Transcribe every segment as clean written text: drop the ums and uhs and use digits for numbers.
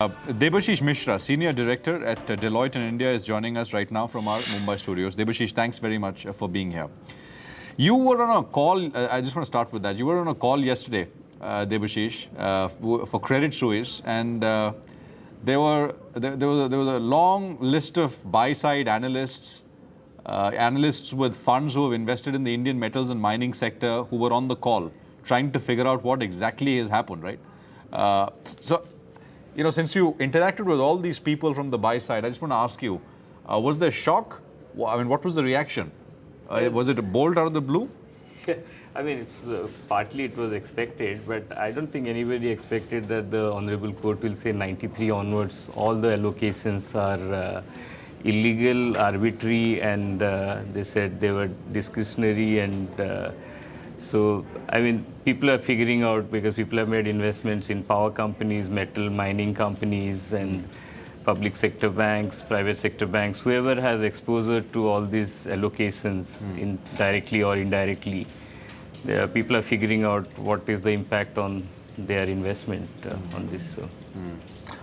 Debashish Mishra, Senior Director at Deloitte in India, is joining us right now from our Mumbai studios. Debashish, thanks very much for being here. You were on a call, I just want to start with that. You were on a call yesterday, Debashish, for Credit Suisse, and there was a long list of buy-side analysts, analysts with funds who have invested in the Indian metals and mining sector who were on the call, trying to figure out what exactly has happened, right? You know, since you interacted with all these people from the buy side, I just want to ask you, was there shock? I mean, what was the reaction? Was it a bolt out of the blue? I mean, it's partly it was expected, but I don't think anybody expected that the Honorable Court will say 93 onwards, all the allocations are illegal, arbitrary, and they said they were discretionary. And so, I mean, people are figuring out, because people have made investments in power companies, metal mining companies, and public sector banks, private sector banks, whoever has exposure to all these allocations directly or indirectly. People are figuring out what is the impact on their investment on this. So.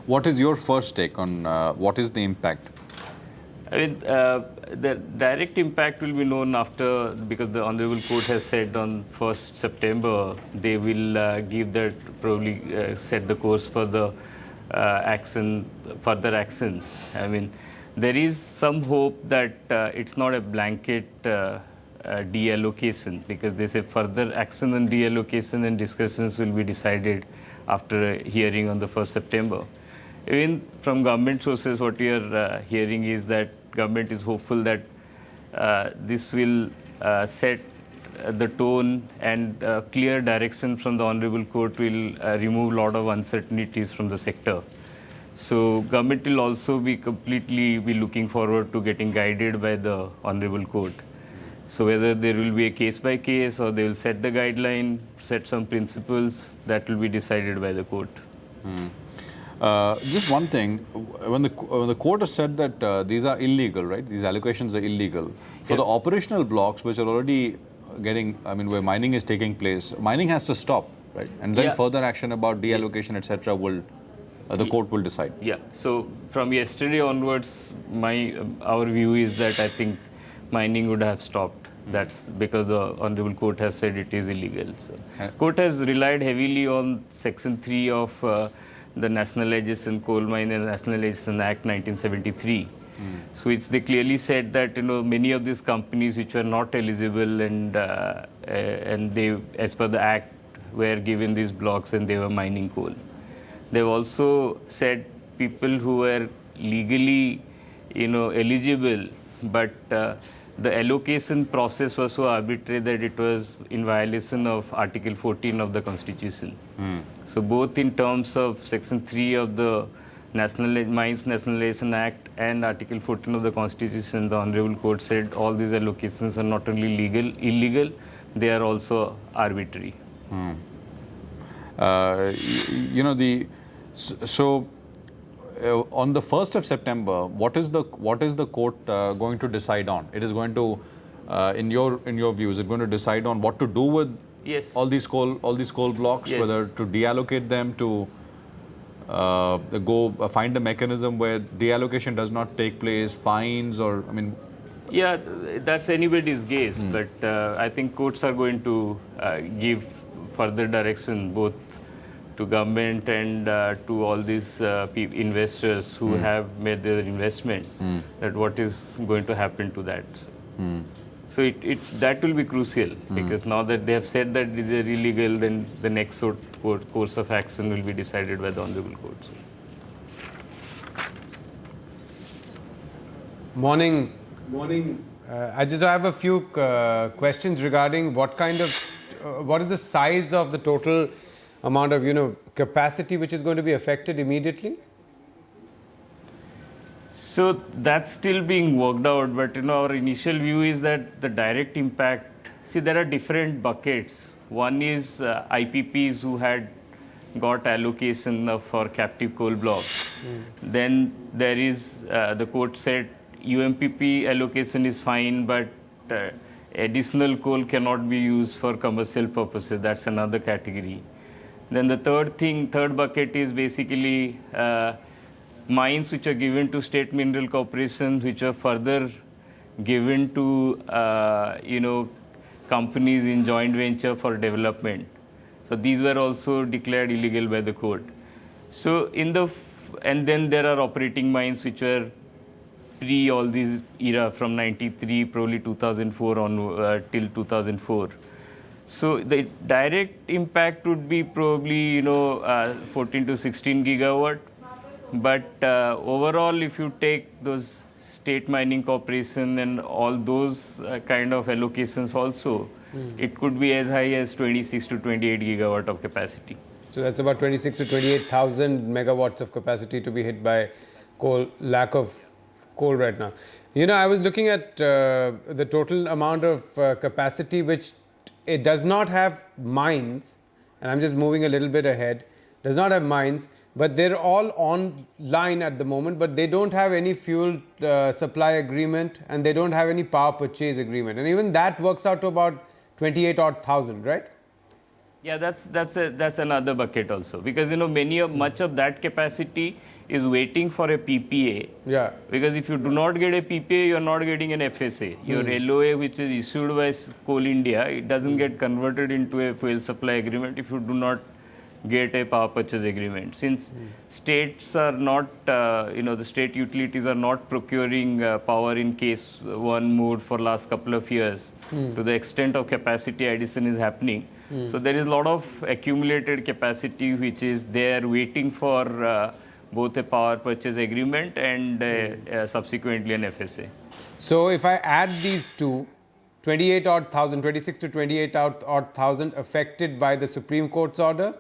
What is your first take on what is the impact? I mean, the direct impact will be known after, because the Honorable Court has said on 1st September, they will give that, probably set the course for the further action. I mean, there is some hope that it's not a blanket deallocation, because they say further action on deallocation and discussions will be decided after a hearing on the 1st September. Even from government sources, what we are hearing is that government is hopeful that this will set the tone, and clear direction from the Honorable Court will remove a lot of uncertainties from the sector. So government will also be completely looking forward to getting guided by the Honorable Court. So whether there will be a case by case, or they will set the guideline, set some principles, that will be decided by the court. Just one thing, when the court has said that these are illegal, right? These allocations are illegal. For the operational blocks, which are already getting, I mean, where mining is taking place, mining has to stop, right? And then further action about deallocation, etc., will the court will decide. Yeah. So from yesterday onwards, our view is that I think mining would have stopped. That's because the Honorable Court has said it is illegal. So court has relied heavily on Section 3 of the Nationalization Coal Mine and Nationalization Act 1973. So which they clearly said that, you know, many of these companies which were not eligible and they, as per the act, were given these blocks and they were mining coal. They've also said people who were legally, you know, eligible, but the allocation process was so arbitrary that it was in violation of Article 14 of the Constitution. So both in terms of Section 3 of the Mines Nationalization Act and Article 14 of the Constitution, the Honorable Court said all these allocations are not only illegal, they are also arbitrary. You know, on the 1st of September, what is the court going to decide on? It is going to, in your view, is it going to decide on what to do with all these coal blocks, whether to deallocate them, to go find a mechanism where deallocation does not take place, fines, or, I mean... Yeah, that's anybody's guess, but I think courts are going to give further direction both to government and to all these investors who have made their investment, that what is going to happen to that. So that will be crucial, because now that they have said that these are illegal, then the next course of action will be decided by the Honorable Court. Morning. I have a few questions regarding what is the size of the total amount of, you know, capacity which is going to be affected immediately? So that's still being worked out, but, you know, our initial view is that the direct impact, see, there are different buckets. One is IPPs who had got allocation for captive coal blocks. Then there is, the court said, UMPP allocation is fine, but additional coal cannot be used for commercial purposes. That's another category. Then the third bucket is basically mines which are given to state mineral corporations, which are further given to companies in joint venture for development. So these were also declared illegal by the court. So and then there are operating mines which were pre all these era from 93, probably 2004 on till 2004. So the direct impact would be probably 14 to 16 gigawatt. But overall, if you take those state mining corporation and all those kind of allocations also, it could be as high as 26 to 28 gigawatt of capacity. So that's about 26 to 28,000 megawatts of capacity to be hit by lack of coal right now. I was looking at the total amount of capacity which it does not have mines, and I'm just moving a little bit ahead, does not have mines, but they're all online at the moment, but they don't have any fuel supply agreement and they don't have any power purchase agreement. And even that works out to about 28,000, right? Yeah, that's another bucket also, because much of that capacity is waiting for a PPA. Yeah. Because if you do not get a PPA, you are not getting an FSA. Your LOA, which is issued by Coal India, it doesn't get converted into a fuel supply agreement if you do not get a power purchase agreement. Since states are not, the state utilities are not procuring power in case one mode for last couple of years, to the extent of capacity addition is happening. So there is a lot of accumulated capacity which is there waiting for both a power purchase agreement and subsequently an FSA. So if I add these two, 28,000, 26 to 28,000 affected by the Supreme Court's order,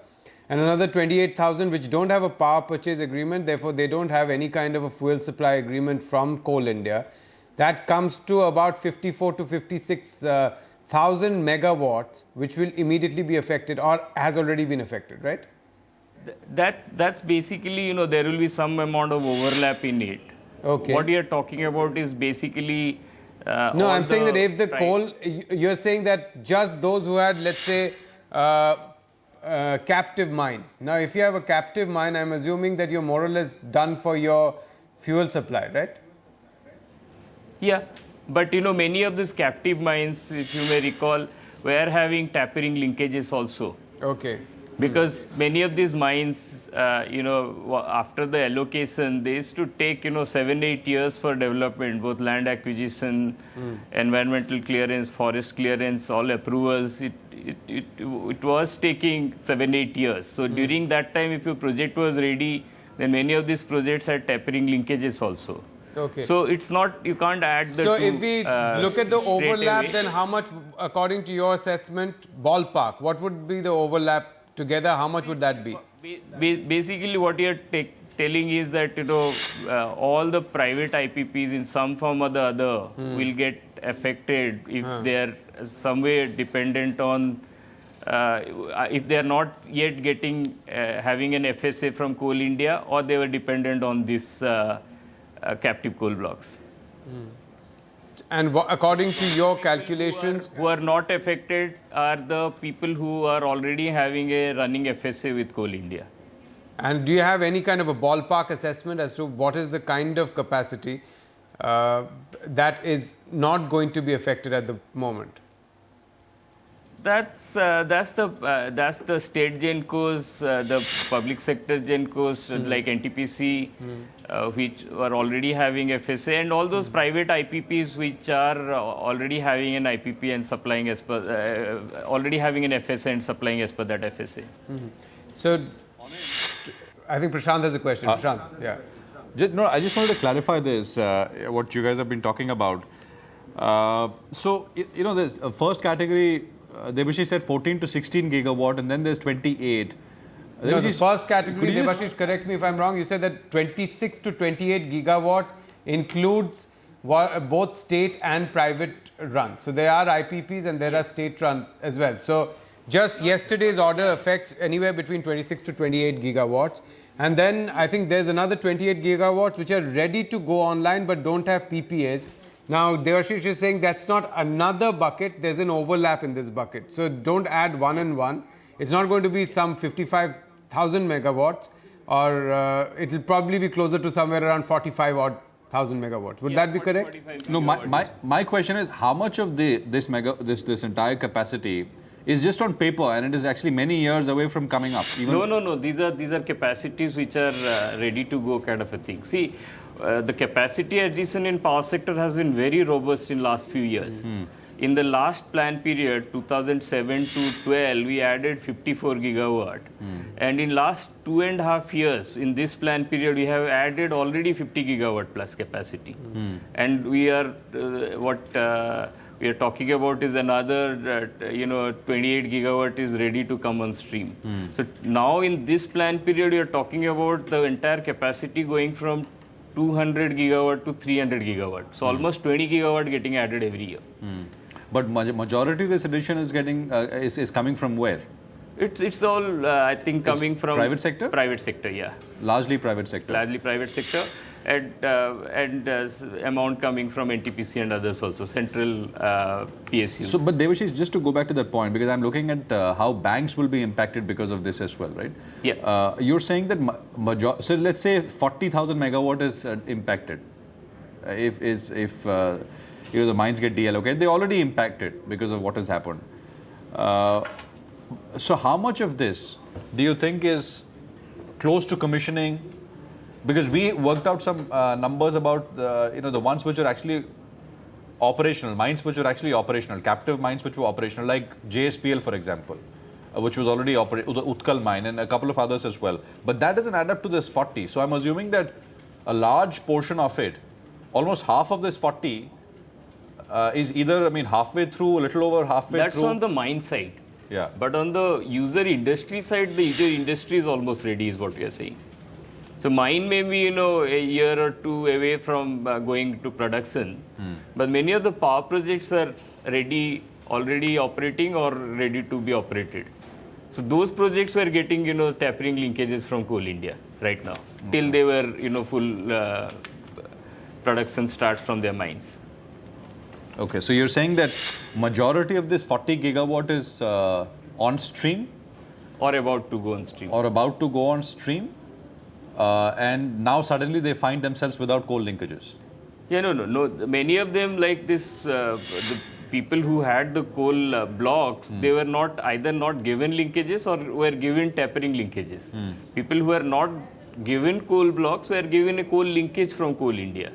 and another 28,000 which don't have a power purchase agreement, therefore they don't have any kind of a fuel supply agreement from Coal India. That comes to about 54 to 56,000 megawatts, which will immediately be affected or has already been affected, right? That's basically, there will be some amount of overlap in it. Okay. What you're talking about is basically... no, I'm saying that if the coal, you're saying that just those who had, let's say, captive mines. Now, if you have a captive mine, I'm assuming that you're more or less done for your fuel supply, right? Yeah, but many of these captive mines, if you may recall, were having tapering linkages also. Okay. Because many of these mines, after the allocation, they used to take, 7-8 years for development, both land acquisition, environmental clearance, forest clearance, all approvals. It was taking 7-8 years. So during that time, if your project was ready, then many of these projects had tapering linkages also. Okay. So it's not, you can't add the So two, if we look at the overlap, away. then how much, according to your assessment, ballpark, what would be the overlap together? How much would that be? Basically, what you're telling is that all the private IPPs in some form or the other will get affected if they are some way dependent on if they are not yet getting having an FSA from Coal India, or they were dependent on this captive coal blocks. And according to your calculations, Who are not affected are the people who are already having a running FSA with Coal India. and do you have any kind of a ballpark assessment as to what is the kind of capacity that is not going to be affected at the moment? That's the state GenCos, the public sector GenCos like NTPC, which are already having FSA, and all those private IPPs which are already having an IPP and supplying as per, already having an FSA and supplying as per that FSA. So, I think Prashant has a question. Prashant, yeah. No, I just wanted to clarify this, what you guys have been talking about. So, there's a first category, Debashish said 14 to 16 gigawatt, and then there's 28. No, the first category, could you Debashish, correct me if I'm wrong, you said that 26 to 28 gigawatts includes both state and private run. So there are IPPs and there are state run as well. So just yesterday's order affects anywhere between 26 to 28 gigawatts. And then I think there's another 28 gigawatts which are ready to go online but don't have PPAs. Now, Debashish is saying that's not another bucket, there's an overlap in this bucket. So don't add one and one. It's not going to be some 55,000 megawatts or it will probably be closer to somewhere around 45 odd thousand megawatts. Would that be correct? 45 No, megawatts. my question is how much of this entire capacity is just on paper and it is actually many years away from coming up? Even No. These are capacities which are ready to go kind of a thing. See, the capacity addition in power sector has been very robust in last few years. In the last plan period, 2007 to 12, we added 54 gigawatt. And in last 2.5 years, in this plan period, we have added already 50 gigawatt plus capacity. And we are, we are talking about is another, 28 gigawatt is ready to come on stream. So now in this plan period, we are talking about the entire capacity going from 200 gigawatt to 300 gigawatt. So almost 20 gigawatt getting added every year. But majority of this addition is getting is coming from where? It's all I think coming from private sector? Private sector, yeah. Largely private sector. Largely private sector, and amount coming from NTPC and others also, central PSUs. So, but Debashish, just to go back to that point, because I'm looking at how banks will be impacted because of this as well, right? Yeah. You're saying that so let's say 40,000 megawatt is impacted. If the mines get deallocated, they already impacted because of what has happened. So how much of this do you think is close to commissioning? Because we worked out some numbers about the ones which are actually operational, mines which were actually operational, captive mines which were operational, like JSPL for example, which was already the Utkal mine and a couple of others as well. But that doesn't add up to this 40. So I'm assuming that a large portion of it, almost half of this 40, is either, halfway through, a little over halfway That's through. on the mine side. Yeah. But on the user industry side, the user industry is almost ready, is what we are saying. So mine may be, a year or two away from going to production. But many of the power projects are ready, already operating or ready to be operated. So those projects were getting, tapering linkages from Coal India right now, till they were, full production starts from their mines. Okay, so you're saying that majority of this 40 gigawatt is on stream? Or about to go on stream. Or about to go on stream? And now suddenly they find themselves without coal linkages? Yeah, no. Many of them, like this, the people who had the coal blocks, they were either not given linkages or were given tapering linkages. People who are not given coal blocks were given a coal linkage from Coal India.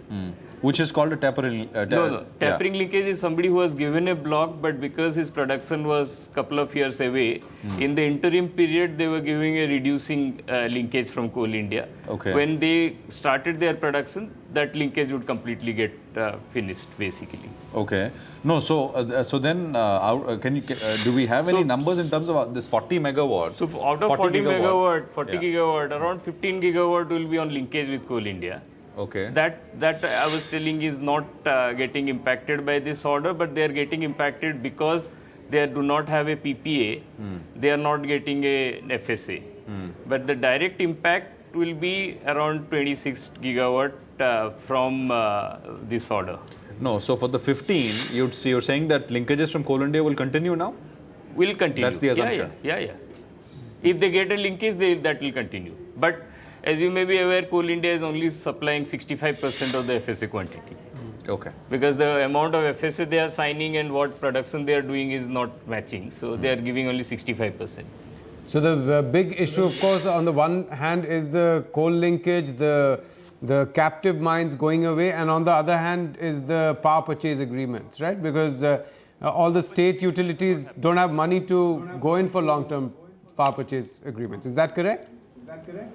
Which is called a tapering. No. Tapering linkage is somebody who was given a block, but because his production was a couple of years away, in the interim period, they were giving a reducing linkage from Coal India. Okay. When they started their production, that linkage would completely get finished, basically. Okay. No, so then, do we have any numbers in terms of this 40 megawatts? So out of 40 gigawatt, around 15 gigawatt will be on linkage with Coal India. Okay. That I was telling is not getting impacted by this order, but they are getting impacted because they do not have a PPA. They are not getting a FSA. But the direct impact will be around 26 gigawatt from this order. No, so for the 15, you're saying that linkages from Coal India will continue now? Will continue. That's the assumption. Yeah. If they get a linkage, that will continue. But as you may be aware, Coal India is only supplying 65% of the FSA quantity. Okay. Because the amount of FSA they are signing and what production they are doing is not matching. So they are giving only 65%. So the big issue, of course, on the one hand is the coal linkage, the captive mines going away, and on the other hand is the power purchase agreements, right? Because all the state utilities don't have money to go in for long-term power purchase agreements. Is that correct?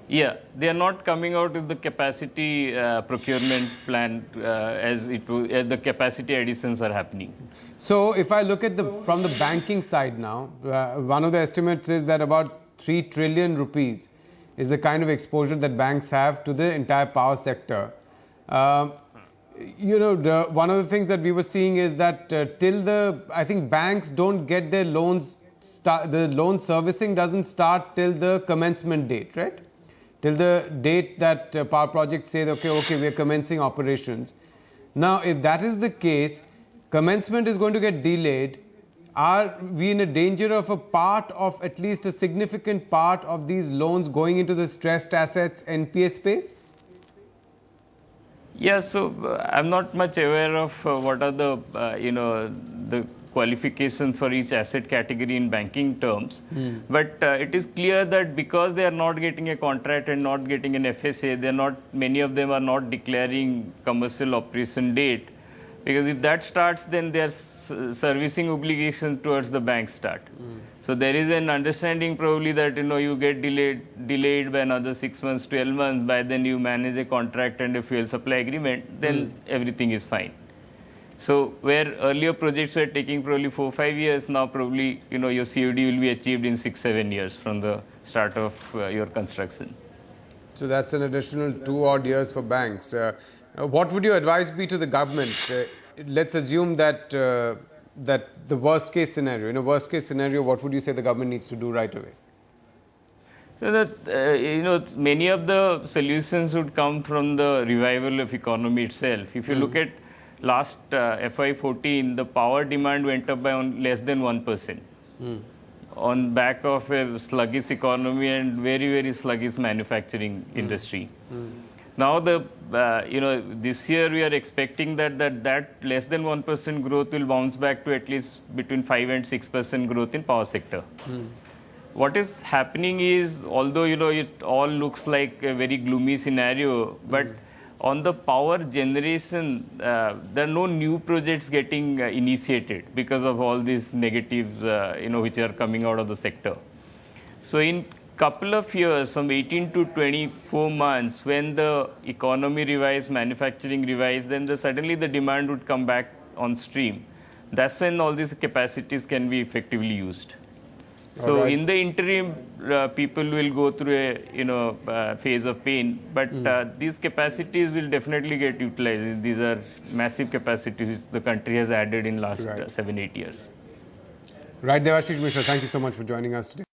Yeah, they are not coming out with the capacity procurement plan as the capacity additions are happening. So if I look at from the banking side now, one of the estimates is that about 3 trillion rupees is the kind of exposure that banks have to the entire power sector. One of the things that we were seeing is that I think banks don't get their loans. The loan servicing doesn't start till the commencement date, right? Till the date that power projects say, okay, we are commencing operations. Now, if that is the case, commencement is going to get delayed. are we in a danger of a part of, at least a significant part of these loans going into the stressed assets NPA space? Yeah, so I'm not much aware of what are the, the qualifications for each asset category in banking terms. But it is clear that because they are not getting a contract and not getting an FSA, many of them are not declaring commercial operation date. Because if that starts, then their servicing obligation towards the bank start. So there is an understanding probably that you get delayed by another 6 months, 12 months. By then you manage a contract and a fuel supply agreement. Then everything is fine. So where earlier projects were taking probably 4-5 years, now probably your COD will be achieved in 6-7 years from the start of your construction. So that's an additional 2 odd years for banks. What would your advice be to the government? Let's assume that that the worst case scenario. In a worst case scenario, what would you say the government needs to do right away? So that many of the solutions would come from the revival of economy itself. If you look at last FY14, the power demand went up by less than 1%. On back of a sluggish economy and very, very sluggish manufacturing industry. Now this year we are expecting that less than 1% growth will bounce back to at least between 5 and 6% growth in power sector. What is happening is, although it all looks like a very gloomy scenario, but on the power generation, there are no new projects getting initiated because of all these negatives, which are coming out of the sector. So in couple of years, from 18 to 24 months, when the economy revives, manufacturing revives, then suddenly the demand would come back on stream. That's when all these capacities can be effectively used. So in the interim, people will go through a phase of pain, but these capacities will definitely get utilized. These are massive capacities the country has added in last 7-8 years. Right, Debashish Mishra, thank you so much for joining us today.